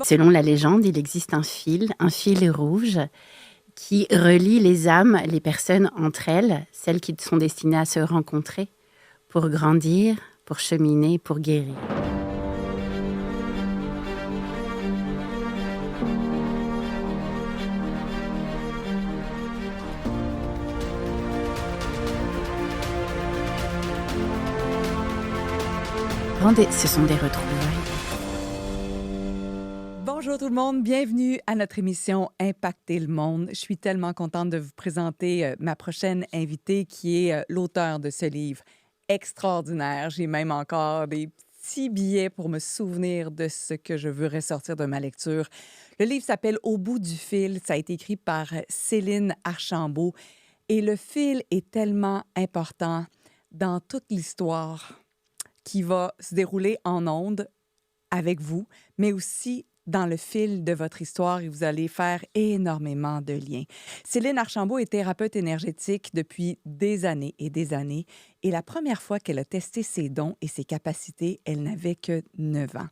Selon la légende, il existe un fil rouge qui relie les âmes, les personnes entre elles, celles qui sont destinées à se rencontrer pour grandir, pour cheminer, pour guérir. Ce sont des retrouvailles. Bonjour tout le monde, bienvenue à notre émission Impacter le monde. Je suis tellement contente de vous présenter ma prochaine invitée qui est l'auteur de ce livre extraordinaire. J'ai même encore des petits billets pour me souvenir de ce que je veux ressortir de ma lecture. Le livre s'appelle Au bout du fil. Ça a été écrit par Céline Archambault et le fil est tellement important dans toute l'histoire qui va se dérouler en ondes avec vous, mais aussi dans le fil de votre histoire et vous allez faire énormément de liens. Céline Archambault est thérapeute énergétique depuis des années et la première fois qu'elle a testé ses dons et ses capacités, elle n'avait que 9 ans.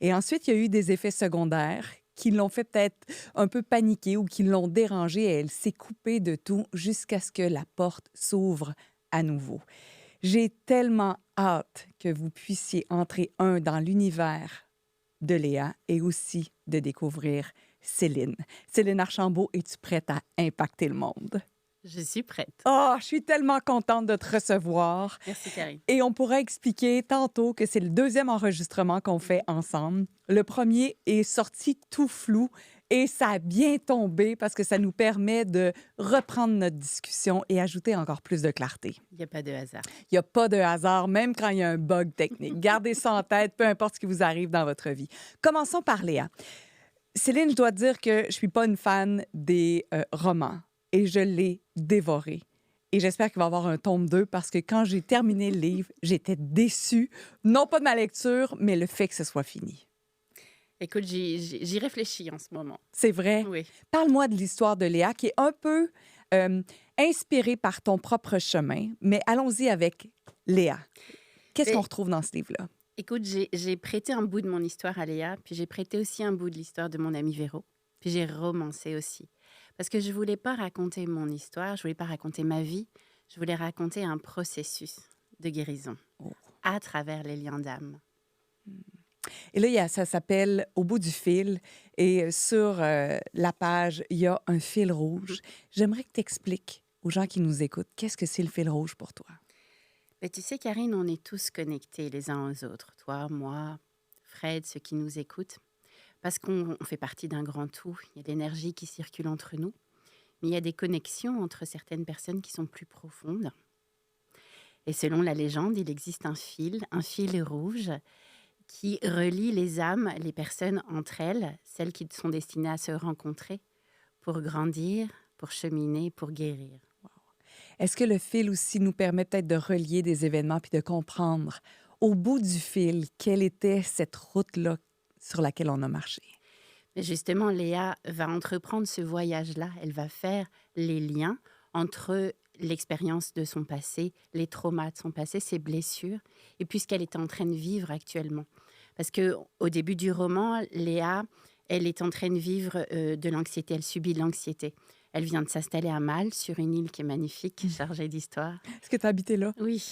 Et ensuite, il y a eu des effets secondaires qui l'ont fait peut-être un peu paniquer ou qui l'ont dérangée et elle s'est coupée de tout jusqu'à ce que la porte s'ouvre à nouveau. J'ai tellement hâte que vous puissiez entrer dans l'univers de Léa et aussi de découvrir Céline. Céline Archambault, es-tu prête à impacter le monde? Je suis prête. Oh, je suis tellement contente de te recevoir. Merci, Karine. Et on pourra expliquer tantôt que c'est le deuxième enregistrement qu'on fait ensemble. Le premier est sorti tout flou et ça a bien tombé parce que ça nous permet de reprendre notre discussion et ajouter encore plus de clarté. Il n'y a pas de hasard. Il n'y a pas de hasard, même quand il y a un bug technique. Gardez ça en tête, peu importe ce qui vous arrive dans votre vie. Commençons par Léa. Céline, je dois dire que je ne suis pas une fan des romans et je l'ai dévoré. Et j'espère qu'il va y avoir un tome 2 parce que quand j'ai terminé le livre, j'étais déçue, non pas de ma lecture, mais le fait que ce soit fini. Écoute, j'y réfléchis en ce moment. C'est vrai? Oui. Parle-moi de l'histoire de Léa qui est un peu inspirée par ton propre chemin, mais allons-y avec Léa. Qu'est-ce qu'on retrouve dans ce livre-là? Écoute, j'ai prêté un bout de mon histoire à Léa, puis j'ai prêté aussi un bout de l'histoire de mon ami Véro, puis j'ai romancé aussi. Parce que je ne voulais pas raconter mon histoire, je ne voulais pas raconter ma vie, je voulais raconter un processus de guérison à travers les liens d'âme. Et là, ça s'appelle Au bout du fil. Et sur la page, il y a un fil rouge. J'aimerais que tu expliques aux gens qui nous écoutent, qu'est-ce que c'est le fil rouge pour toi? Mais tu sais, Karine, on est tous connectés les uns aux autres. Toi, moi, Fred, ceux qui nous écoutent. Parce qu'on fait partie d'un grand tout. Il y a de l'énergie qui circule entre nous. Mais il y a des connexions entre certaines personnes qui sont plus profondes. Et selon la légende, il existe un fil rouge qui relie les âmes, les personnes entre elles, celles qui sont destinées à se rencontrer pour grandir, pour cheminer, pour guérir. Est-ce que le fil aussi nous permet peut-être de relier des événements puis de comprendre au bout du fil quelle était cette route-là sur laquelle on a marché? Mais justement, Léa va entreprendre ce voyage-là. Elle va faire les liens entre l'expérience de son passé, les traumas de son passé, ses blessures, et puis ce qu'elle est en train de vivre actuellement. Parce qu'au début du roman, Léa, elle est en train de vivre de l'anxiété, elle subit de l'anxiété. Elle vient de s'installer à Malte, sur une île qui est magnifique, chargée d'histoire. Est-ce que tu as habité là? Oui,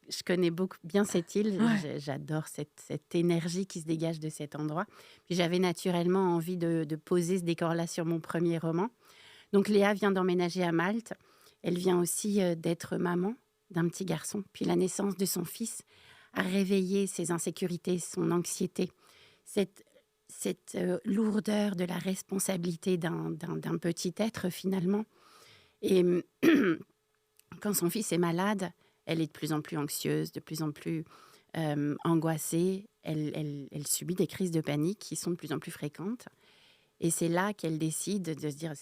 je connais beaucoup bien cette île. Ouais. J'adore cette énergie qui se dégage de cet endroit. Puis j'avais naturellement envie de poser ce décor-là sur mon premier roman. Donc Léa vient d'emménager à Malte. Elle vient aussi d'être maman d'un petit garçon. Puis la naissance de son fils a réveillé ses insécurités, son anxiété, cette lourdeur de la responsabilité d'un petit être finalement. Et quand son fils est malade, elle est de plus en plus anxieuse, de plus en plus angoissée. Elle subit des crises de panique qui sont de plus en plus fréquentes. Et c'est là qu'elle décide de se dire,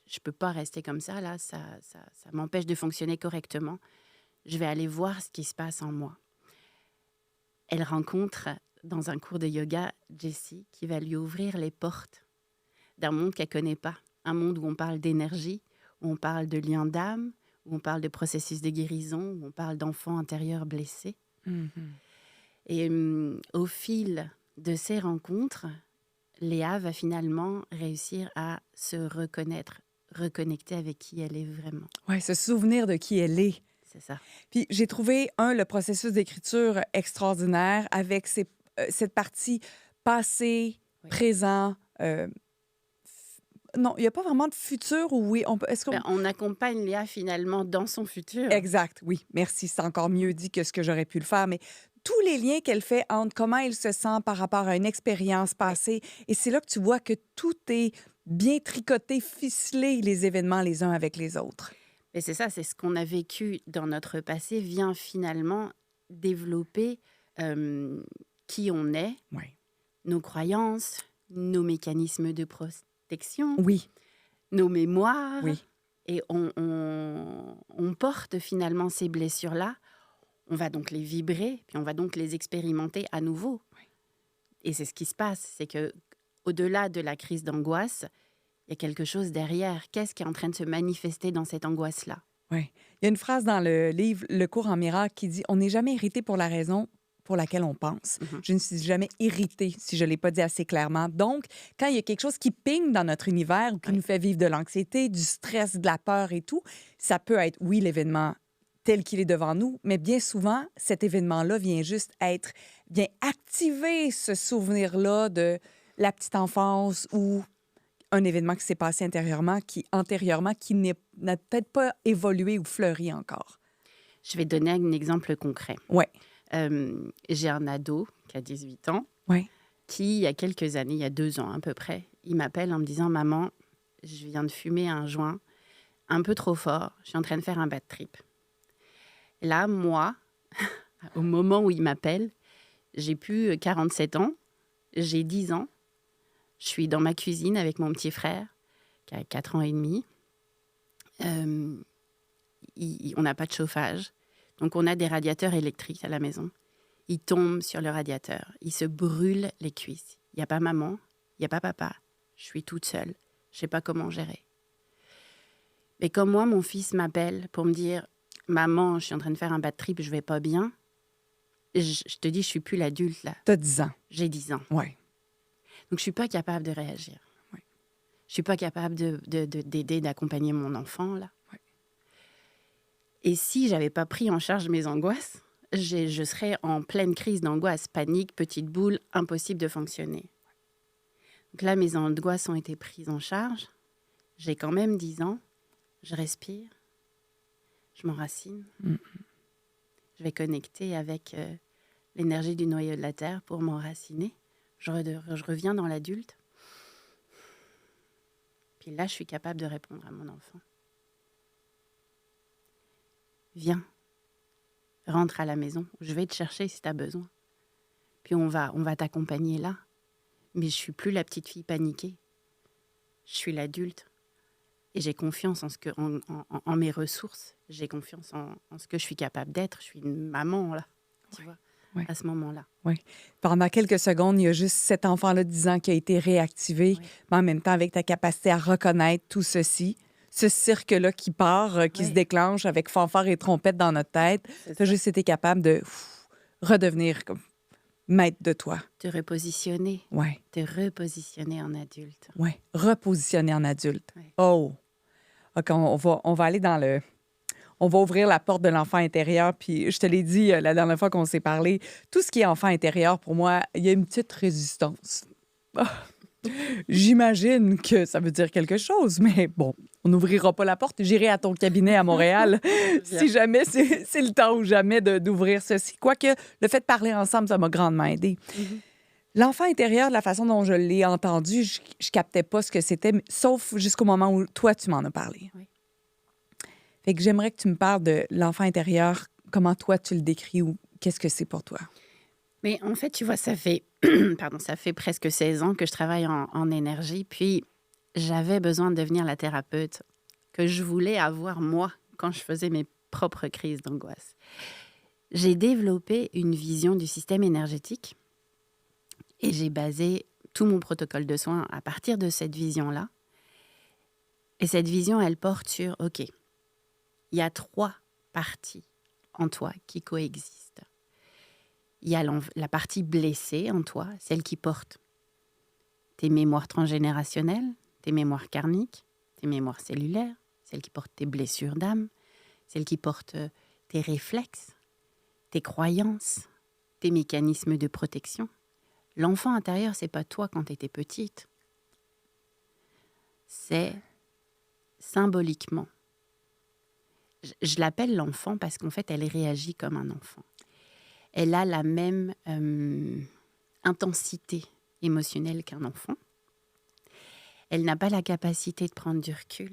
je ne peux pas rester comme ça, là, ça m'empêche de fonctionner correctement. Je vais aller voir ce qui se passe en moi. Elle rencontre dans un cours de yoga Jessie qui va lui ouvrir les portes d'un monde qu'elle ne connaît pas. Un monde où on parle d'énergie, où on parle de liens d'âme, où on parle de processus de guérison, où on parle d'enfants intérieurs blessés. Mm-hmm. Et au fil de ces rencontres, Léa va finalement réussir à se reconnaître, reconnecter avec qui elle est vraiment. Ouais, se souvenir de qui elle est. C'est ça. Puis j'ai trouvé, le processus d'écriture extraordinaire avec cette partie passé, Oui. présent, non, il y a pas vraiment de futur ou oui, est-ce qu'on On accompagne Léa finalement dans son futur. exact, oui, merci, c'est encore mieux dit que ce que j'aurais pu le faire, mais tous les liens qu'elle fait entre comment elle se sent par rapport à une expérience Oui. passée et c'est là que tu vois que tout est bien tricoté, ficelé, les événements les uns avec les autres. Et c'est ça, c'est ce qu'on a vécu dans notre passé vient finalement développer qui on est, Ouais. nos croyances, nos mécanismes de protection, Oui, nos mémoires. oui. Et on porte finalement ces blessures-là. On va donc les vibrer, puis on va donc les expérimenter à nouveau. Et c'est ce qui se passe, c'est que au-delà de la crise d'angoisse, il y a quelque chose derrière. Qu'est-ce qui est en train de se manifester dans cette angoisse-là? Ouais. Il y a une phrase dans le livre Le cours en miracle qui dit: «On n'est jamais irrité pour la raison pour laquelle on pense. Mhm. Je ne suis jamais irritée si je ne l'ai pas dit assez clairement». Donc, quand il y a quelque chose qui ping dans notre univers ou qui Oui. nous fait vivre de l'anxiété, du stress, de la peur et tout, ça peut être, oui, l'événement tel qu'il est devant nous, mais bien souvent, cet événement-là vient activer ce souvenir-là de la petite enfance ou un événement qui s'est passé antérieurement, n'a peut-être pas évolué ou fleuri encore. Je vais donner un exemple concret. Ouais, J'ai un ado qui a 18 ans, ouais. qui, il y a quelques années, il y a 2 ans à peu près, il m'appelle en me disant: «Maman, je viens de fumer un joint un peu trop fort, je suis en train de faire un bad trip». Là, moi, au moment où il m'appelle, j'ai plus 47 ans, j'ai 10 ans, je suis dans ma cuisine avec mon petit frère qui a 4 ans et demi. On n'a pas de chauffage, donc on a des radiateurs électriques à la maison. Il tombe sur le radiateur, il se brûle les cuisses. Il n'y a pas maman, il n'y a pas papa, je suis toute seule, je ne sais pas comment gérer. Mais comme moi, mon fils m'appelle pour me dire: «Maman, je suis en train de faire un bad trip, je vais pas bien». Je te dis, je suis plus l'adulte là. T'as 10 ans. J'ai 10 ans. Ouais. Donc je suis pas capable de réagir. Ouais. Je suis pas capable d'aider, d'accompagner mon enfant là. Ouais. Et si j'avais pas pris en charge mes angoisses, je serais en pleine crise d'angoisse, panique, petite boule, impossible de fonctionner. Donc là, mes angoisses ont été prises en charge. J'ai quand même 10 ans. Je respire. Je m'enracine. Mm. Je vais connecter avec l'énergie du noyau de la Terre pour m'enraciner. Je reviens dans l'adulte. Puis là, je suis capable de répondre à mon enfant. Viens, rentre à la maison. Je vais te chercher si tu as besoin. Puis on va t'accompagner là. Mais je suis plus la petite fille paniquée. Je suis l'adulte. Et j'ai confiance en mes ressources. J'ai confiance en ce que je suis capable d'être. Je suis une maman, là, tu vois, ouais. à ce moment-là. Oui. Pendant quelques secondes, il y a juste cet enfant-là de 10 ans qui a été réactivé, Oui. mais en même temps, avec ta capacité à reconnaître tout ceci, ce cirque-là qui part, qui se Oui. déclenche avec fanfare et trompette dans notre tête, C'est tu as ça. juste été capable de redevenir comme maître de toi. Te repositionner. Oui, Te repositionner en adulte. oui. Repositionner en adulte. Oui. Oh! OK, on va aller dans le... On va ouvrir la porte de l'enfant intérieur. Puis je te l'ai dit la dernière fois qu'on s'est parlé, tout ce qui est enfant intérieur, pour moi, il y a une petite résistance. Ah! J'imagine que ça veut dire quelque chose, mais bon, on n'ouvrira pas la porte. J'irai à ton cabinet à Montréal si jamais c'est le temps ou jamais d'ouvrir ceci. Quoique, le fait de parler ensemble, ça m'a grandement aidé. Mhm. L'enfant intérieur, de la façon dont je l'ai entendu, je captais pas ce que c'était, sauf jusqu'au moment où toi, tu m'en as parlé. Oui. Fait que j'aimerais que tu me parles de l'enfant intérieur, comment toi, tu le décris ou qu'est-ce que c'est pour toi? Mais en fait, tu vois, ça fait, ça fait presque 16 ans que je travaille en énergie. Puis, j'avais besoin de devenir la thérapeute que je voulais avoir moi quand je faisais mes propres crises d'angoisse. J'ai développé une vision du système énergétique et j'ai basé tout mon protocole de soins à partir de cette vision-là. Et cette vision, elle porte sur, OK, il y a 3 parties en toi qui coexistent. Il y a la partie blessée en toi, celle qui porte tes mémoires transgénérationnelles, tes mémoires karmiques, tes mémoires cellulaires, celles qui portent tes blessures d'âme, celles qui portent tes réflexes, tes croyances, tes mécanismes de protection. L'enfant intérieur, c'est pas toi quand tu étais petite. C'est symboliquement. Je l'appelle l'enfant parce qu'en fait, elle réagit comme un enfant. Elle a la même intensité émotionnelle qu'un enfant. Elle n'a pas la capacité de prendre du recul.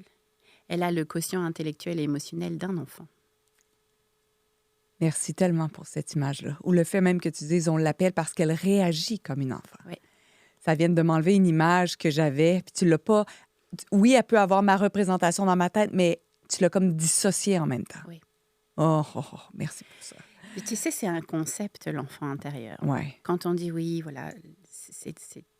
Elle a le quotient intellectuel et émotionnel d'un enfant. Merci tellement pour cette image-là. Ou le fait même que tu dises, on l'appelle parce qu'elle réagit comme une enfant. Oui. Ça vient de m'enlever une image que j'avais, puis tu l'as pas... Oui, elle peut avoir ma représentation dans ma tête, mais tu l'as comme dissociée en même temps. Oui. Merci pour ça. Et tu sais, c'est un concept, l'enfant intérieur. Ouais. Quand on dit oui, voilà, c'est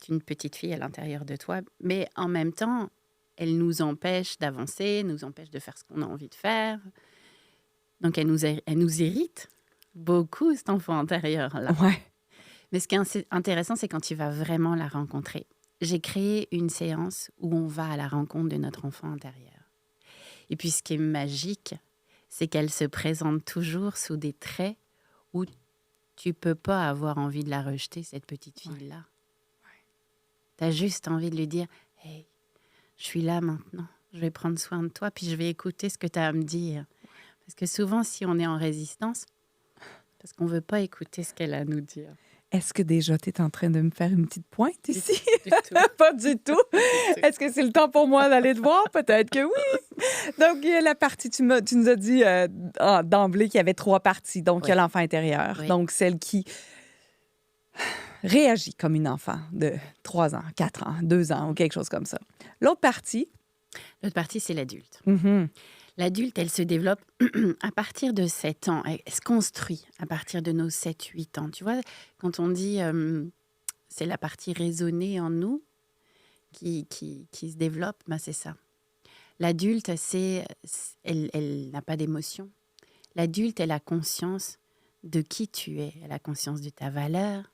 une petite fille à l'intérieur de toi, mais en même temps, elle nous empêche d'avancer, nous empêche de faire ce qu'on a envie de faire. Donc, elle nous hérite beaucoup, cet enfant intérieur-là. Ouais. Mais ce qui est intéressant, c'est quand tu vas vraiment la rencontrer. J'ai créé une séance où on va à la rencontre de notre enfant intérieur. Et puis, ce qui est magique, c'est qu'elle se présente toujours sous des traits où tu peux pas avoir envie de la rejeter, cette petite fille-là. Ouais. Tu as juste envie de lui dire « Hey, je suis là maintenant, je vais prendre soin de toi, puis je vais écouter ce que tu as à me dire. » Parce que souvent, si on est en résistance, parce qu'on veut pas écouter ce qu'elle a à nous dire. Est-ce que déjà tu es en train de me faire une petite pointe ici? Du tout. Pas du tout. Est-ce que c'est le temps pour moi d'aller te voir? Peut-être que oui. Donc, il y a la partie, tu nous as dit d'emblée qu'il y avait 3 parties. Donc, il y a l'enfant intérieur. Oui. Donc, celle qui réagit comme une enfant de 3 ans, 4 ans, 2 ans ou quelque chose comme ça. L'autre partie... L'autre partie, c'est l'adulte. Mm-hmm. L'adulte, elle se développe à partir de 7 ans. Elle se construit à partir de nos 7-8 ans. Tu vois, quand on dit c'est la partie raisonnée en nous qui se développe, ben c'est ça. L'adulte, elle n'a pas d'émotion. L'adulte, elle a conscience de qui tu es. Elle a conscience de ta valeur.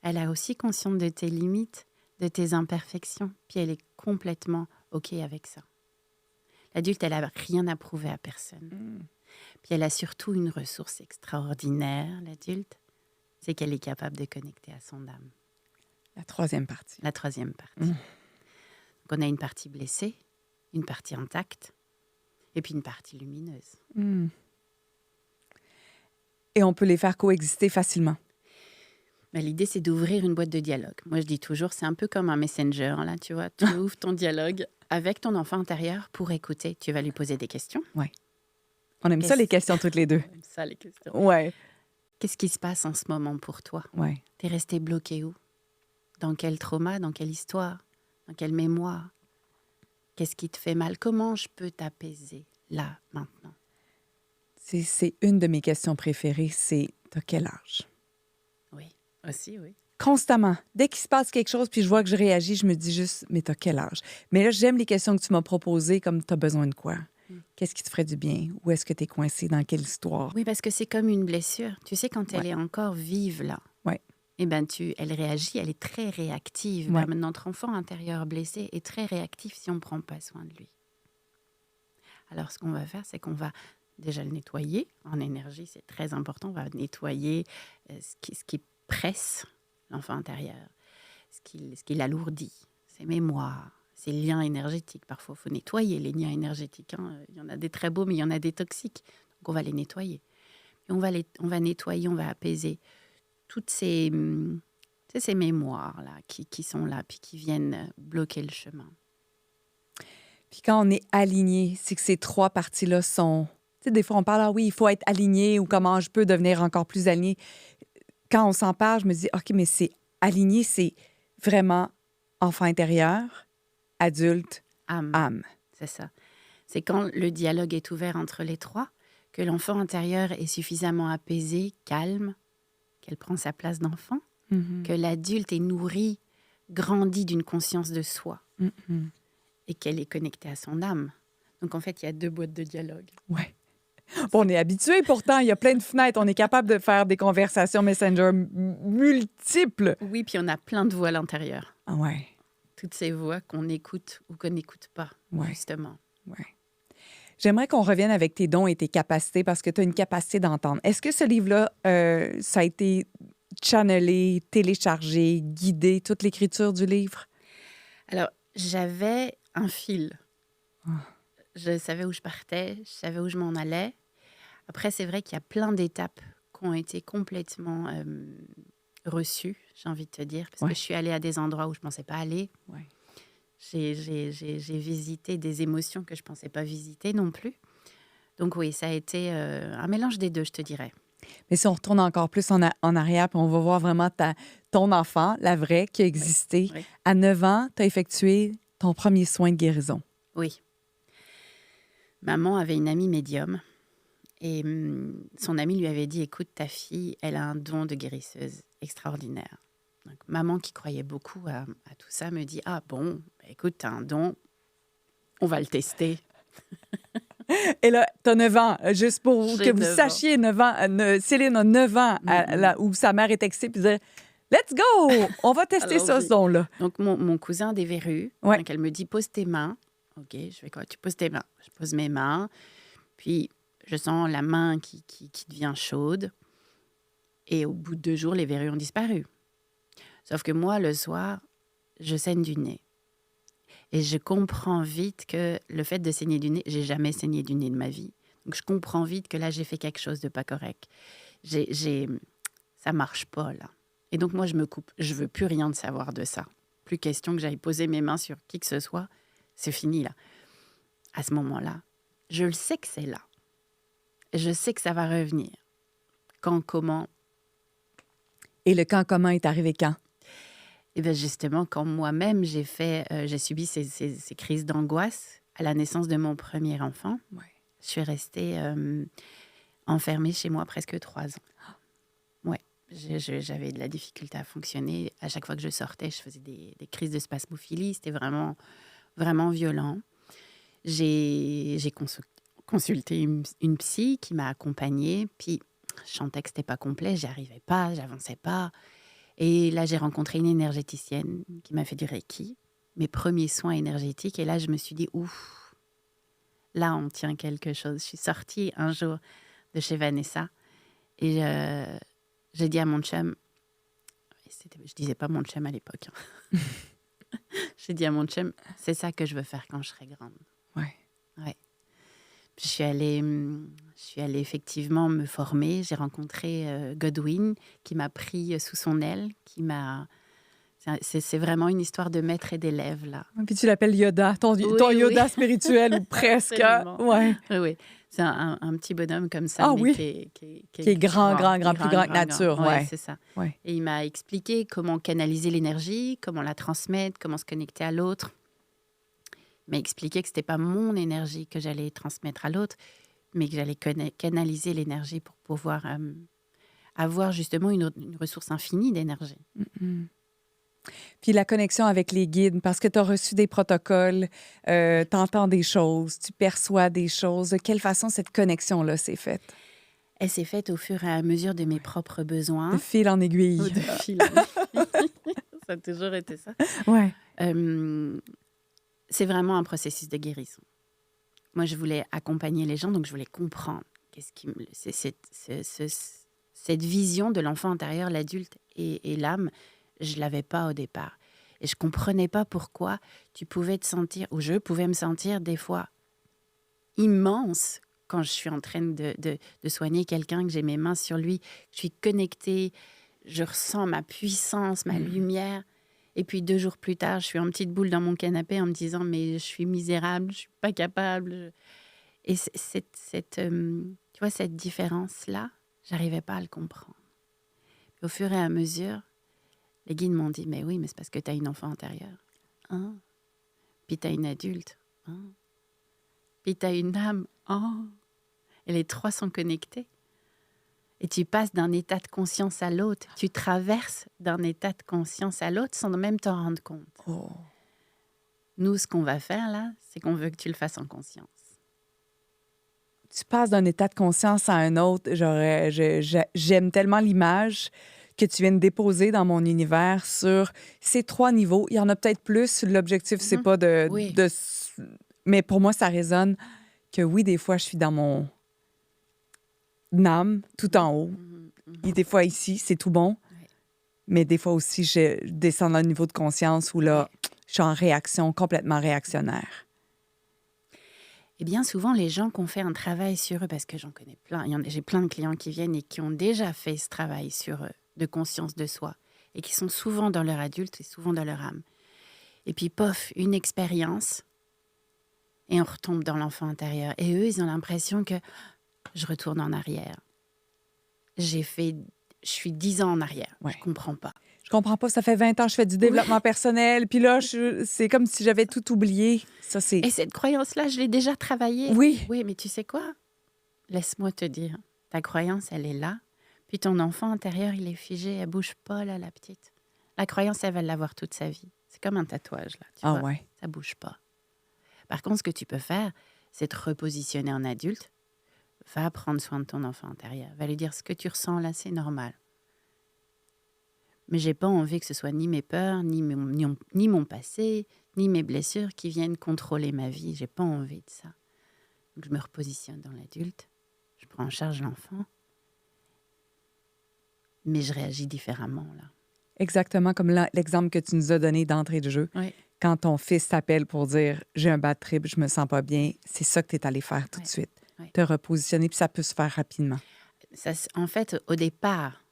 Elle a aussi conscience de tes limites, de tes imperfections. Puis elle est complètement OK avec ça. L'adulte, elle n'a rien à prouver à personne. Puis elle a surtout une ressource extraordinaire, l'adulte, c'est qu'elle est capable de connecter à son âme. La troisième partie. La troisième partie. Donc on a une partie blessée, une partie intacte, et puis une partie lumineuse. Et on peut les faire coexister facilement. Mais l'idée, c'est d'ouvrir une boîte de dialogue. Moi, je dis toujours, c'est un peu comme un messenger, là, tu vois. Tu ouvres ton dialogue avec ton enfant intérieur pour écouter. Tu vas lui poser des questions. Oui. On aime ça, les questions toutes les deux. On aime ça, les questions. Oui. Qu'est-ce qui se passe en ce moment pour toi? Oui. T'es resté bloqué où? Dans quel trauma? Dans quelle histoire? Dans quelle mémoire? Qu'est-ce qui te fait mal? Comment je peux t'apaiser, là, maintenant? C'est une de mes questions préférées, c'est « t'as quel âge? » Oui, aussi, oui. Constamment. Dès qu'il se passe quelque chose, puis je vois que je réagis, je me dis juste « mais t'as quel âge? » Mais là, j'aime les questions que tu m'as proposées, comme « t'as besoin de quoi? Qu'est-ce qui te ferait du bien? Où est-ce que t'es coincé? Dans quelle histoire? » Oui, parce que c'est comme une blessure. Tu sais, quand elle est encore vive, là, eh ben, elle réagit, elle est très réactive. Ben, notre enfant intérieur blessé est très réactif si on ne prend pas soin de lui. Alors, ce qu'on va faire, c'est qu'on va déjà le nettoyer. En énergie, c'est très important. On va nettoyer ce qui presse l'enfant intérieur, ce qui l'alourdit, ses mémoires, ses liens énergétiques. Parfois, il faut nettoyer les liens énergétiques. Il y en a des très beaux, mais il y en a des toxiques. Donc, on va les nettoyer. Et on va nettoyer, on va apaiser toutes ces mémoires-là qui sont là, puis qui viennent bloquer le chemin. Puis quand on est aligné, c'est que ces 3 parties-là sont... Tu sais, des fois, on parle, ah oui, il faut être aligné ou comment je peux devenir encore plus aligné. Quand on s'en parle, je me dis, OK, mais c'est aligné, c'est vraiment enfant intérieur, adulte, âme. C'est ça. C'est quand le dialogue est ouvert entre les 3, que l'enfant intérieur est suffisamment apaisé, calme, qu'elle prend sa place d'enfant, que l'adulte est nourri, grandi d'une conscience de soi et qu'elle est connectée à son âme. Donc, en fait, il y a 2 boîtes de dialogue. Oui. Bon, on est habitué, pourtant, il y a plein de fenêtres. On est capable de faire des conversations Messenger multiples. Oui, puis on a plein de voix à l'intérieur. Ah ouais. toutes ces voix qu'on écoute ou qu'on n'écoute pas, Ouais, justement. ouais. J'aimerais qu'on revienne avec tes dons et tes capacités parce que tu as une capacité d'entendre. Est-ce que ce livre-là, ça a été channelé, téléchargé, guidé, toute l'écriture du livre? Alors, j'avais un fil. Ah, Je savais où je partais, je savais où je m'en allais. Après, c'est vrai qu'il y a plein d'étapes qui ont été complètement reçues, j'ai envie de te dire, parce que ouais, je suis allée à des endroits où je ne pensais pas aller. ouais. J'ai visité des émotions que je ne pensais pas visiter non plus. Donc oui, ça a été un mélange des deux, je te dirais. Mais si on retourne encore plus en arrière, puis on va voir vraiment ton enfant, la vraie, qui a Oui, existé. oui, À 9 ans, tu as effectué ton premier soin de guérison. oui. Maman avait une amie médium et son amie lui avait dit, écoute, ta fille, elle a un don de guérisseuse extraordinaire. Donc, maman, qui croyait beaucoup à tout ça, me dit, ah bon, écoute, tu as un don, on va le tester. Et là, tu as 9 ans, juste pour que J'ai vous 9 ans. sachiez, 9 ans, Céline a 9 ans, où sa mère est excitée, puis disait let's go! On va tester ça, ce Allons-y. don-là. Donc, mon cousin a des verrues. Ouais. Donc, elle me dit, pose tes mains. OK, je fais quoi? Tu poses tes mains. Je pose mes mains. Puis, je sens la main qui devient chaude. Et au bout de 2 jours, les verrues ont disparu. Sauf que moi, le soir, je saigne du nez. Et je comprends vite que le fait de saigner du nez, j'ai jamais saigné du nez de ma vie. Donc, je comprends vite que là, j'ai fait quelque chose de pas correct. Ça marche pas, là. Et donc, moi, je me coupe. Je veux plus rien de savoir de ça. Plus question que j'aille poser mes mains sur qui que ce soit. C'est fini, là. À ce moment-là, je le sais que c'est là. Je sais que ça va revenir. Quand, comment? Et le quand commun est arrivé quand? Et bien, justement, quand moi-même, j'ai subi ces crises d'angoisse à la naissance de mon premier enfant, Ouais. je suis restée enfermée chez moi presque 3 ans. Ouais. J'avais de la difficulté à fonctionner. À chaque fois que je sortais, je faisais des crises de spasmophilie. C'était vraiment, vraiment violent. J'ai consulté une psy qui m'a accompagnée. Puis, je sentais que c'était pas complet. J'y arrivais pas, j'avançais pas. Et là, j'ai rencontré une énergéticienne qui m'a fait du Reiki, mes premiers soins énergétiques. Et là, je me suis dit, ouf, là, on tient quelque chose. Je suis sortie un jour de chez Vanessa et j'ai dit à mon chum, je disais pas mon chum à l'époque, hein. J'ai dit à mon chum, c'est ça que je veux faire quand je serai grande. Ouais. Ouais. Puis je suis allée effectivement me former. J'ai rencontré Godwin qui m'a pris sous son aile, c'est vraiment une histoire de maître et d'élève, là. Puis tu l'appelles Yoda, ton Oui, Yoda oui. spirituel ou presque. Absolument. Ouais. Oui, oui. C'est un petit bonhomme comme ça, Ah mais oui, qui est grand, grand, qui est plus grand que nature. Ouais, Ouais. c'est ça. Ouais. Et il m'a expliqué comment canaliser l'énergie, comment la transmettre, comment se connecter à l'autre. Il m'a expliqué que c'était pas mon énergie que j'allais transmettre à l'autre, mais que j'allais canaliser l'énergie pour pouvoir avoir justement une ressource infinie d'énergie. Mm-mm. Puis la connexion avec les guides, parce que tu as reçu des protocoles, tu entends des choses, tu perçois des choses. De quelle façon cette connexion-là s'est faite? Elle s'est faite au fur et à mesure de mes propres De besoins. fil en Ou aiguille. de fil en aiguille. Ça a toujours été ça. Ouais. C'est vraiment un processus de guérison. Moi, je voulais accompagner les gens, donc je voulais comprendre cette vision de l'enfant intérieur, l'adulte et l'âme. Je l'avais pas au départ. Et je comprenais pas pourquoi tu pouvais te sentir, ou je pouvais me sentir des fois immense quand je suis en train de soigner quelqu'un, que j'ai mes mains sur lui, je suis connectée, je ressens ma puissance, ma lumière. Et puis 2 jours plus tard, je suis en petite boule dans mon canapé en me disant, mais je suis misérable, je suis pas capable. Et tu vois, cette différence-là, j'arrivais pas à le comprendre. Puis au fur et à mesure, les guides m'ont dit, mais oui, mais c'est parce que tu as une enfant intérieure. Hein? Puis tu as une adulte. Hein? Puis tu as une âme. Oh! Et les 3 sont connectés. Et tu passes d'un état de conscience à l'autre. Tu traverses d'un état de conscience à l'autre sans même t'en rendre compte. Oh. Nous, ce qu'on va faire là, c'est qu'on veut que tu le fasses en conscience. Tu passes d'un état de conscience à un autre. J'aime tellement l'image que tu viens de déposer dans mon univers sur ces 3 niveaux. Il y en a peut-être plus. L'objectif, c'est Mhm. pas Oui. Mais pour moi, ça résonne que oui, des fois, je suis dans mon âme, tout en haut. Mhm, mhm. Et des fois, ici, c'est tout bon. Ouais. Mais des fois aussi, je descends dans le niveau de conscience où là, Ouais. je suis en réaction, complètement réactionnaire. Et bien souvent, les gens qui ont fait un travail sur eux, parce que j'en connais plein, j'ai plein de clients qui viennent et qui ont déjà fait ce travail sur eux, de conscience de soi, et qui sont souvent dans leur adulte et souvent dans leur âme. Et puis, pof, une expérience, et on retombe dans l'enfant intérieur. Et eux, ils ont l'impression que je retourne en arrière. Je suis 10 ans en arrière. Ouais. Je comprends pas. Je comprends pas, ça fait 20 ans que je fais du développement personnel, puis là, c'est comme si j'avais tout oublié. Ça, c'est... Et cette croyance-là, je l'ai déjà travaillée. Oui, Oui, mais tu sais quoi? Laisse-moi te dire, ta croyance, elle est là. Puis ton enfant intérieur, il est figé, elle bouge pas, là, la petite. La croyance, elle va l'avoir toute sa vie. C'est comme un tatouage, là, tu ah vois. ouais. Ça bouge pas. Par contre, ce que tu peux faire, c'est te repositionner en adulte. Va prendre soin de ton enfant intérieur. Va lui dire, ce que tu ressens là, c'est normal. Mais j'ai pas envie que ce soit ni mes peurs, ni mon passé, ni mes blessures qui viennent contrôler ma vie. J'ai pas envie de ça. Donc, je me repositionne dans l'adulte. Je prends en charge l'enfant. Mais je réagis différemment, là. Exactement comme l'exemple que tu nous as donné d'entrée de jeu. Oui. Quand ton fils t'appelle pour dire « j'ai un bad trip, je me sens pas bien », c'est ça que tu es allé faire tout de Ouais. suite. Ouais. Te repositionner, puis ça peut se faire rapidement. En fait, au départ,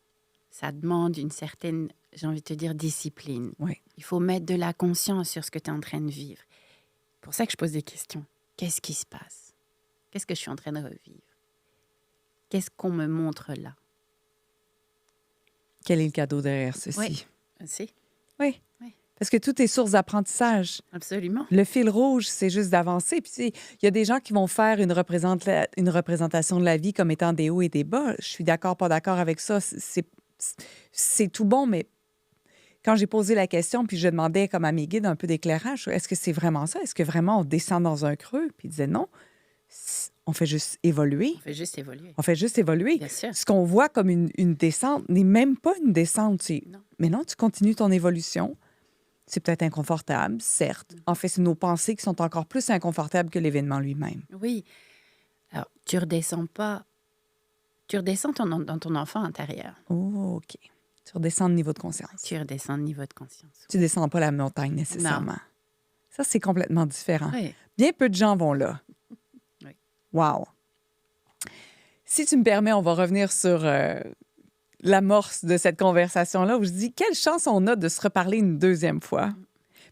ça demande une certaine, j'ai envie de te dire, discipline. Oui. Il faut mettre de la conscience sur ce que tu es en train de vivre. C'est pour ça que je pose des questions. Qu'est-ce qui se passe? Qu'est-ce que je suis en train de revivre? Qu'est-ce qu'on me montre là? Quel est le cadeau derrière ceci? Oui. C'est Oui. Oui. Parce que tout est source d'apprentissage. absolument. Le fil rouge, c'est juste d'avancer. Puis, tu sais, il y a des gens qui vont faire une représentation de la vie comme étant des hauts et des bas. Je suis d'accord, pas d'accord avec ça. C'est tout bon, mais quand j'ai posé la question, puis je demandais comme à mes guides un peu d'éclairage, est-ce que c'est vraiment ça? Est-ce que vraiment on descend dans un creux? Puis ils disaient non, on fait juste évoluer. On fait juste évoluer. On fait juste évoluer. Bien sûr. Ce qu'on voit comme une descente n'est même pas une descente. Non. Mais non, tu continues ton évolution. C'est peut-être inconfortable, certes. En fait, c'est nos pensées qui sont encore plus inconfortables que l'événement lui-même. Oui. Alors, tu redescends pas. Tu redescends dans ton enfant intérieur. Oh, OK. Tu redescends de niveau de conscience. Tu redescends de niveau de conscience. Tu descends pas la montagne nécessairement. Ça, c'est complètement différent. Oui. Bien peu de gens vont là. Oui. Wow. Si tu me permets, on va revenir sur l'amorce de cette conversation-là où je dis quelle chance on a de se reparler une deuxième fois.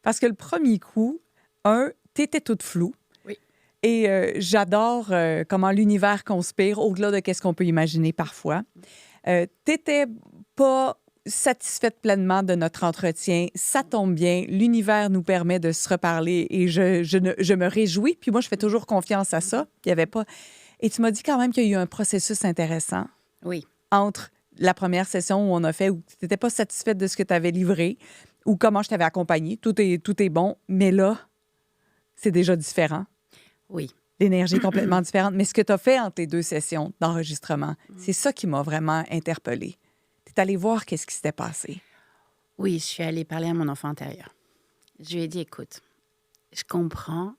Parce que le premier coup, t'étais toute floue. Oui. Et j'adore comment l'univers conspire au-delà de qu'est-ce qu'on peut imaginer parfois. T'étais pas satisfaite pleinement de notre entretien. Ça tombe bien. L'univers nous permet de se reparler et je me réjouis. Puis moi, je fais toujours confiance à ça. Il y avait pas... Et tu m'as dit quand même qu'il y a eu un processus intéressant Oui. entre la première session où on a fait, où tu n'étais pas satisfaite de ce que tu avais livré ou comment je t'avais accompagné. Tout est bon. Mais là, c'est déjà différent. Oui. L'énergie est complètement différente. Mais ce que tu as fait entre les 2 sessions d'enregistrement, c'est ça qui m'a vraiment interpellée. Tu es allée voir qu'est-ce qui s'était passé. Oui, je suis allée parler à mon enfant intérieur. Je lui ai dit, écoute, je comprends.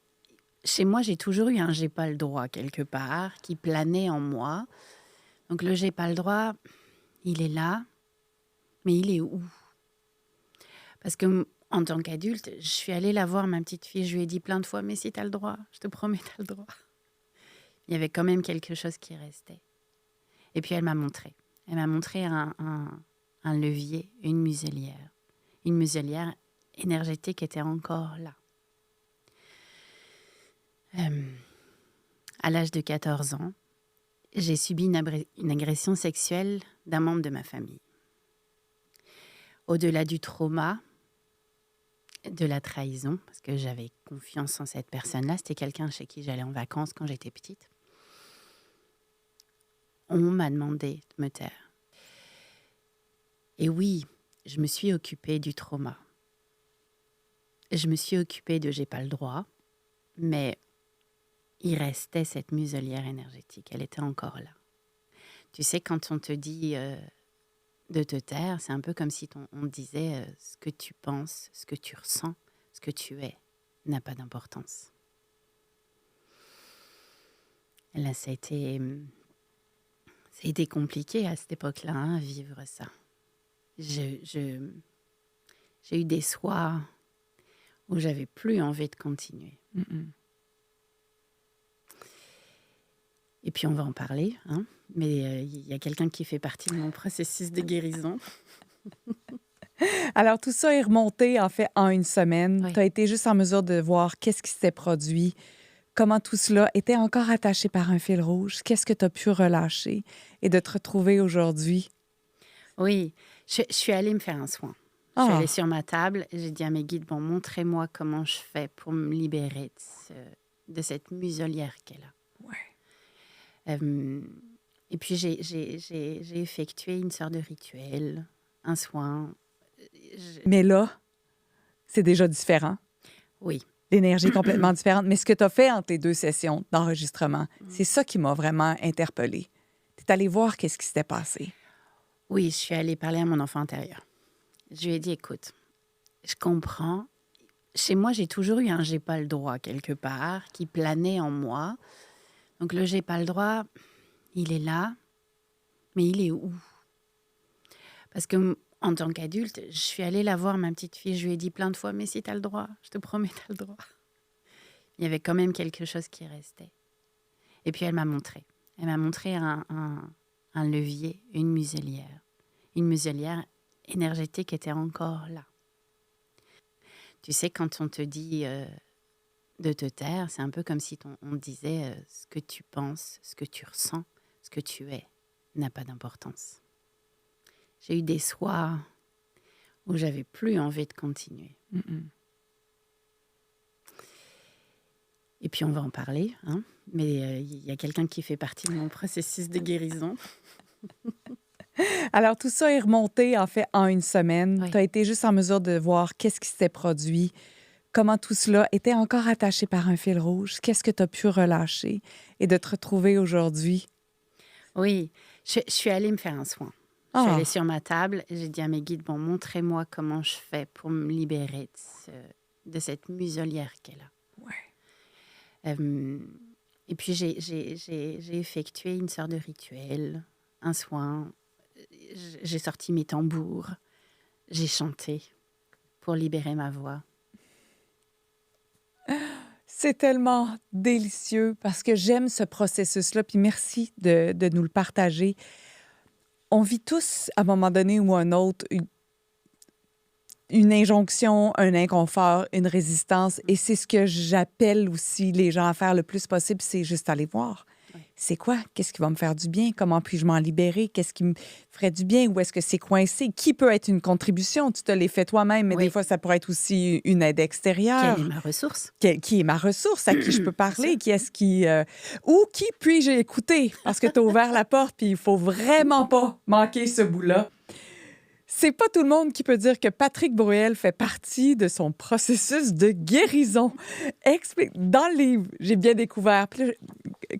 Chez moi, j'ai toujours eu un j'ai pas le droit quelque part qui planait en moi. Donc le j'ai pas le droit, il est là, mais il est où? Parce que en tant qu'adulte, je suis allée la voir, ma petite fille, je lui ai dit plein de fois, mais si tu as le droit, je te promets, tu as le droit. Il y avait quand même quelque chose qui restait. Et puis elle m'a montré. Elle m'a montré un levier, une muselière. Une muselière énergétique était encore là. À l'âge de 14 ans, j'ai subi une agression sexuelle d'un membre de ma famille. Au-delà du trauma, de la trahison, parce que j'avais confiance en cette personne-là, c'était quelqu'un chez qui j'allais en vacances quand j'étais petite. On m'a demandé de me taire. Et oui, je me suis occupée du trauma. Je me suis occupée de j'ai pas le droit, mais il restait cette muselière énergétique. Elle était encore là. Tu sais, quand on te dit de te taire, c'est un peu comme si on te disait ce que tu penses, ce que tu ressens, ce que tu es n'a pas d'importance. Là, ça a été compliqué à cette époque-là, hein, vivre ça. J'ai eu des soirs où j'avais plus envie de continuer. Mm-mm. Et puis on va en parler, hein. Mais il y a quelqu'un qui fait partie de mon processus de guérison. Alors, tout ça est remonté, en fait, en une semaine. Tu Oui, as été juste en mesure de voir qu'est-ce qui s'était produit, comment tout cela était encore attaché par un fil rouge, qu'est-ce que tu as pu relâcher et de te retrouver aujourd'hui. oui. Je suis allée me faire un soin. Je suis allée Ah, sur ma table et j'ai dit à mes guides, bon, montrez-moi comment je fais pour me libérer de cette muselière qu'elle a. ouais. Euh, et puis j'ai effectué une sorte de rituel, un soin. Je- Mais là, c'est déjà différent. Oui. L'énergie est complètement différente. Mais ce que tu as fait entre les deux sessions d'enregistrement, c'est ça qui m'a vraiment interpellée. Tu es allé voir qu'est-ce qui s'était passé. Oui, je suis allée parler à mon enfant intérieur. Je lui ai dit, écoute, je comprends. Chez moi, j'ai toujours eu un j'ai pas le droit quelque part qui planait en moi. Donc le j'ai pas le droit, il est là, mais il est où? Parce que en tant qu'adulte, je suis allée la voir, ma petite fille, je lui ai dit plein de fois, mais si tu as le droit, je te promets, tu as le droit. Il y avait quand même quelque chose qui restait. Et puis elle m'a montré. Elle m'a montré un levier, une muselière. Une muselière énergétique était encore là. Tu sais, quand on te dit de te taire, c'est un peu comme si on te disait ce que tu penses, ce que tu ressens, ce que tu es n'a pas d'importance. J'ai eu des soirs où j'avais plus envie de continuer. Mm-mm. Et puis on va en parler, hein. Mais il y a quelqu'un qui fait partie de mon processus de guérison. Alors, tout ça est remonté, en fait, en une semaine. Tu Oui, as été juste en mesure de voir qu'est-ce qui s'était produit, comment tout cela était encore attaché par un fil rouge, qu'est-ce que tu as pu relâcher et de te retrouver aujourd'hui. oui. Je suis allée me faire un soin. Je suis allée Ah, sur ma table et j'ai dit à mes guides, bon, montrez-moi comment je fais pour me libérer de cette muselière qu'elle a. ouais. Euh, et puis j'ai effectué une sorte de rituel, un soin. J'ai sorti mes tambours, j'ai chanté pour libérer ma voix. C'est tellement délicieux parce que j'aime ce processus-là. Puis merci de nous le partager. On vit tous, à un moment donné ou un autre, une injonction, un inconfort, une résistance. Et c'est ce que j'appelle aussi les gens à faire le plus possible, c'est juste aller voir. Ouais. C'est quoi? Qu'est-ce qui va me faire du bien? Comment puis-je m'en libérer? Qu'est-ce qui me ferait du bien? Où est-ce que c'est coincé? Qui peut être une contribution? Tu te l'es fait toi-même, mais des Oui, fois, ça pourrait être aussi une aide quelle est extérieure. ma ressource? Qui est ma ressource? À qui je peux Bien sûr. parler? Qui est-ce qui... ou qui puis-je écouter? Parce que tu as ouvert la porte, puis il faut vraiment pas manquer ce bout-là. C'est pas tout le monde qui peut dire que Patrick Bruel fait partie de son processus de guérison. Dans le livre, j'ai bien découvert. Puis là,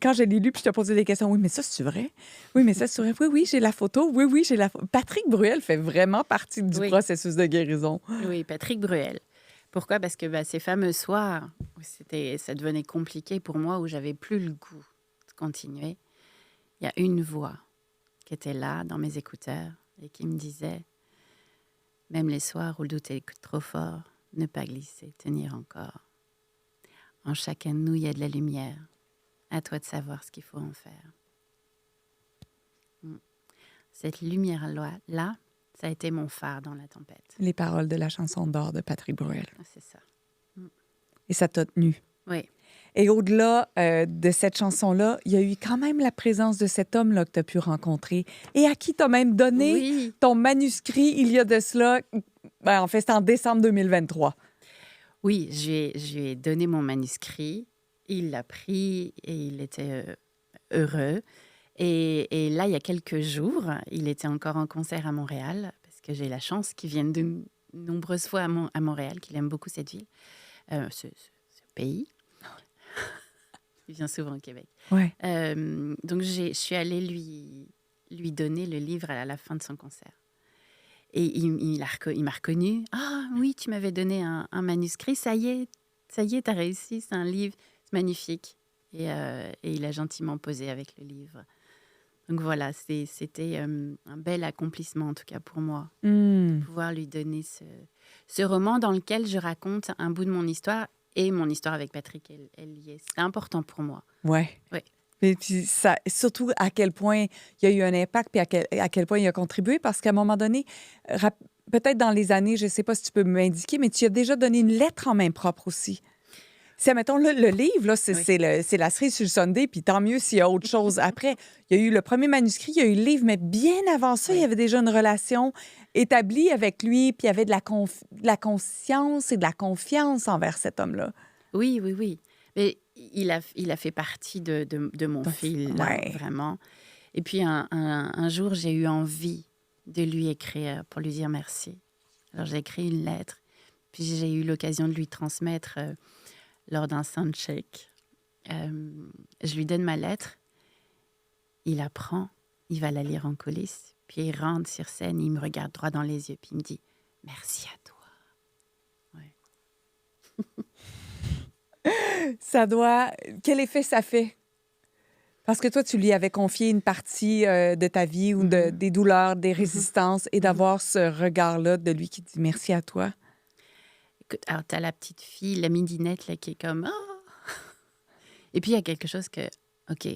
quand je l'ai lu, puis je te posais des questions. Oui, mais ça, c'est vrai? Oui, mais ça, c'est vrai? Oui, oui, j'ai la photo. Oui, oui, j'ai la photo. Patrick Bruel fait vraiment partie du Oui, processus de guérison. oui, Patrick Bruel. Pourquoi? Parce que ces fameux soirs, où ça devenait compliqué pour moi, où j'avais plus le goût de continuer. Il y a une voix qui était là dans mes écouteurs et qui me disait, même les soirs où le doute est trop fort, ne pas glisser, tenir encore. En chacun de nous, il y a de la lumière. À toi de savoir ce qu'il faut en faire. Mm. Cette lumière-là, ça a été mon phare dans la tempête. Les paroles de la chanson d'or de Patrick Bruel. Ah, c'est ça. Mm. Et ça t'a tenu. Oui, Et au-delà de cette chanson-là, il y a eu quand même la présence de cet homme-là que tu as pu rencontrer et à qui tu as même donné oui, ton manuscrit il y a de cela. Ben, en fait, c'est en décembre 2023. oui, je lui ai donné mon manuscrit. Il l'a pris et il était heureux. Et là, il y a quelques jours, il était encore en concert à Montréal, parce que j'ai la chance qu'il vienne de nombreuses fois à Montréal, qu'il aime beaucoup cette ville, ce pays. Il vient souvent au Québec. Ouais. Donc, je suis allée lui donner le livre à la fin de son concert. Et il m'a reconnu. Ah oui, tu m'avais donné un manuscrit. Ça y est, t'as réussi. C'est un livre. C'est magnifique. Et il a gentiment posé avec le livre. Donc voilà, c'était un bel accomplissement en tout cas pour moi, de Hmm. pouvoir lui donner ce roman dans lequel je raconte un bout de mon histoire et mon histoire avec Patrick, elle y est. C'était important pour moi. Ouais. Oui, Et puis ça, surtout à quel point il y a eu un impact, puis à quel point il a contribué, parce qu'à un moment donné, peut-être dans les années, je ne sais pas si tu peux m'indiquer, mais tu as déjà donné une lettre en main propre aussi. Si, admettons, le livre, là, oui, c'est la cerise sur le Sunday, puis tant mieux s'il y a autre chose après. Il y a eu le premier manuscrit, il y a eu le livre, mais bien avant ça, il y oui, avait déjà une relation établie avec lui, puis il y avait de la conscience et de la confiance envers cet homme-là. oui, oui, oui. Mais il a fait partie de mon Donc, fil, là, ouais. vraiment. Et puis un jour, j'ai eu envie de lui écrire pour lui dire merci. Alors j'ai écrit une lettre, puis j'ai eu l'occasion de lui transmettre lors d'un soundcheck. Je lui donne ma lettre, il la prend, il va la lire en coulisses, puis il rentre sur scène, il me regarde droit dans les yeux, puis il me dit « Merci à toi ». Ouais. Ça doit... Quel effet ça fait? Parce que toi, tu lui avais confié une partie de ta vie ou Mhm, des douleurs, des mhm, résistances, et mhm. d'avoir ce regard-là de lui qui dit merci à toi. Alors, t'as la petite fille, la midinette, là, qui est comme « Ah !» Et puis, il y a quelque chose que, OK,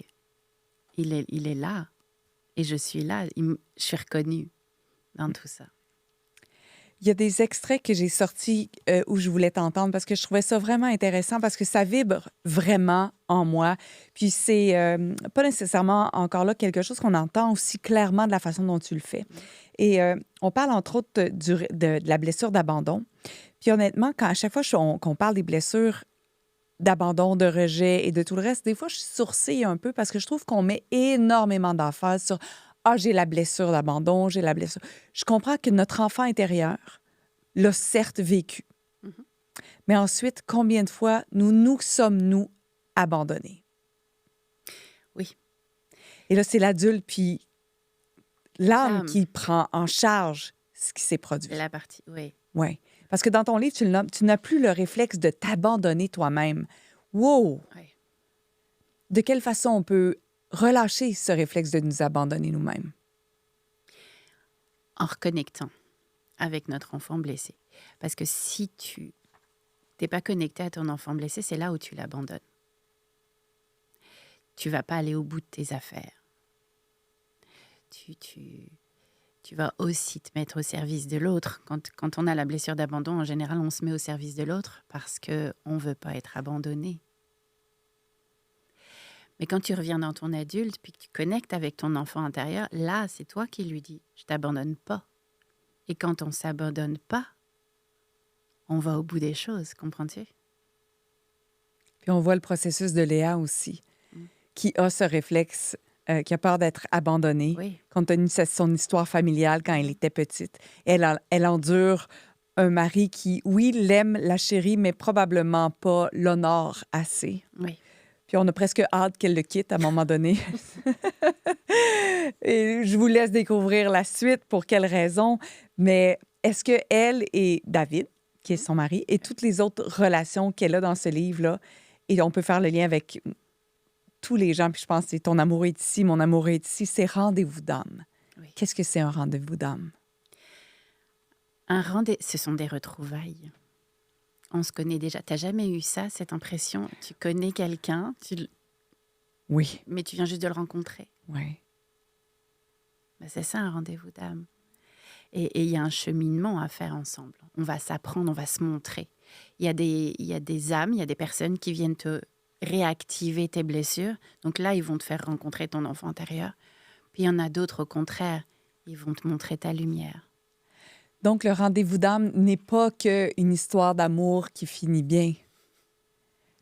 il est là, et je suis là, je suis reconnue dans tout ça. Il y a des extraits que j'ai sortis où je voulais t'entendre parce que je trouvais ça vraiment intéressant parce que ça vibre vraiment en moi. Puis c'est pas nécessairement encore là quelque chose qu'on entend aussi clairement de la façon dont tu le fais. Mm. Et on parle entre autres de la blessure d'abandon. Puis honnêtement, à chaque fois qu'on parle des blessures d'abandon, de rejet et de tout le reste, des fois, je sourcille un peu parce que je trouve qu'on met énormément d'emphase sur « Ah, j'ai la blessure d'abandon, j'ai la blessure ». Je comprends que notre enfant intérieur l'a certes vécu, Mhm. mais ensuite, combien de fois nous sommes-nous abandonnés? Oui, Et là, c'est l'adulte puis ça, l'âme qui prend en charge ce qui s'est produit. la partie, oui. Oui. Parce que dans ton livre, tu le nommes, tu n'as plus le réflexe de t'abandonner toi-même. Wow! Oui. De quelle façon on peut relâcher ce réflexe de nous abandonner nous-mêmes? En reconnectant avec notre enfant blessé. Parce que si tu n'es pas connecté à ton enfant blessé, c'est là où tu l'abandonnes. Tu vas pas aller au bout de tes affaires. Tu vas aussi te mettre au service de l'autre. Quand on a la blessure d'abandon, en général, on se met au service de l'autre parce qu'on ne veut pas être abandonné. Mais quand tu reviens dans ton adulte, puis que tu connectes avec ton enfant intérieur, là, c'est toi qui lui dis « je t'abandonne pas ». Et quand on ne s'abandonne pas, on va au bout des choses, comprends-tu? Puis on voit le processus de Léa aussi, Mm. qui a ce réflexe, qui a peur d'être abandonnée, Oui. compte tenu de son histoire familiale quand elle était petite. Elle endure un mari qui, oui, l'aime, la chérit, mais probablement pas l'honore assez. Oui. Puis on a presque hâte qu'elle le quitte à un moment donné. Et je vous laisse découvrir la suite, pour quelles raisons. Mais est-ce que elle et David, qui est son mari, et toutes les autres relations qu'elle a dans ce livre-là, et on peut faire le lien avec tous les gens, puis je pense que c'est ton amour est ici, mon amour est ici, c'est rendez-vous d'âme. Oui. Qu'est-ce que c'est un rendez-vous d'âme? Ce sont des retrouvailles. On se connaît déjà. T'as jamais eu ça, cette impression? Tu connais quelqu'un, Oui, mais tu viens juste de le rencontrer. oui. Ben, c'est ça, un rendez-vous d'âme. Et il y a un cheminement à faire ensemble. On va s'apprendre, on va se montrer. Il y a des âmes, il y a des personnes qui viennent te réactiver tes blessures. Donc là, ils vont te faire rencontrer ton enfant intérieur. Puis il y en a d'autres, au contraire, ils vont te montrer ta lumière. Donc, le rendez-vous d'âme n'est pas qu'une histoire d'amour qui finit bien.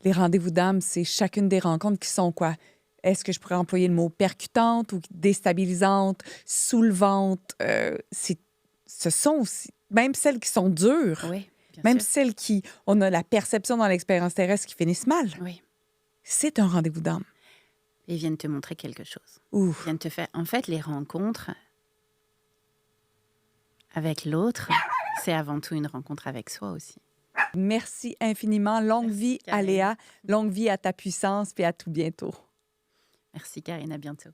Les rendez-vous d'âme, c'est chacune des rencontres qui sont quoi? Est-ce que je pourrais employer le mot percutante ou déstabilisante, soulevante? Ce sont aussi, même celles qui sont dures, Oui, bien même sûr. celles qui, on a la perception dans l'expérience terrestre qui finissent mal. Oui. C'est un rendez-vous d'âme. Ils viennent te montrer quelque chose. Ouh, Ils viennent te faire... En fait, les rencontres, avec l'autre, c'est avant tout une rencontre avec soi aussi. Merci infiniment. Longue Merci, vie à Karine. Léa, longue vie à ta puissance, puis à tout bientôt. Merci, Karine. À bientôt.